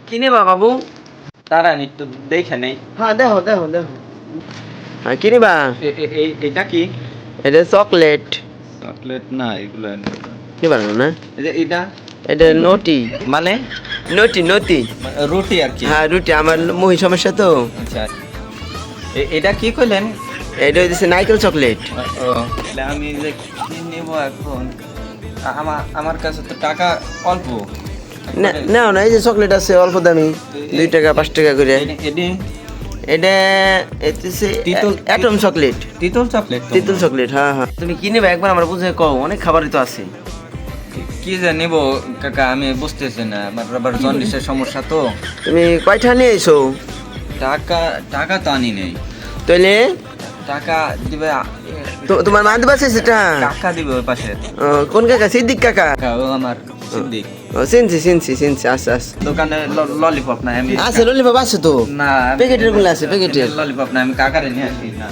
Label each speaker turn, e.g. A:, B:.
A: কিনে বাবু?
B: তারা নিত্য দেখে নেই।
A: হ্যাঁ দেখো দেখো দেখো। হ্যাঁ কিনিবা?
B: এটা কি?
A: এটা চকলেট।
B: চকলেট না, এগুলো
A: কি বানানো না?
B: এটা
A: এটা নটি।
B: মানে
A: নটি নটি।
B: রুটি আর কি।
A: হ্যাঁ রুটি, আমার মহি সমস্যা তো।
B: আচ্ছা, এটা কি কইলেন?
A: এটা হচ্ছে নারকেল চকলেট।
B: আমি যে কি নেব এখন? আমার কাছে তো টাকা অল্প।
A: না না, এই যে চকলেট আছে অল্প দামি, 2 টাকা 5 টাকা করে। এটা হচ্ছে atom chocolate.
B: Titul chocolate?
A: Titul chocolate, হ্যাঁ হ্যাঁ। তুমি কি নেবে একবার আমার বুঝে কও, অনেক খাবারই তো আছে।
B: কি যে নেব কাকা, আমি বুঝতেছি না, আমার আবার জন্ডিসের সমস্যা তো।
A: তুমি কয়টা নিয়ে এসো?
B: টাকা তো আনি নেই।
A: তাহলে
B: টাকা দিবে
A: তোমার মা দিবা সেটা?
B: কাকা দিবে ওই পাশে।
A: কোন কাকা? সিদ্দিক কাকা?
B: কাকা ও আমার সিদ্দিক।
A: চিনছি চিনছি চিনছি, আচ্ছা আচ্ছা।
B: দোকানে ললিপপ না আমি
A: আছে, ললিপপ আছে তো।
B: না,
A: প্যাকেটের গুলো আছে, প্যাকেটের।
B: ললিপপ না, আমি কাকারে নিয়ে আসি না।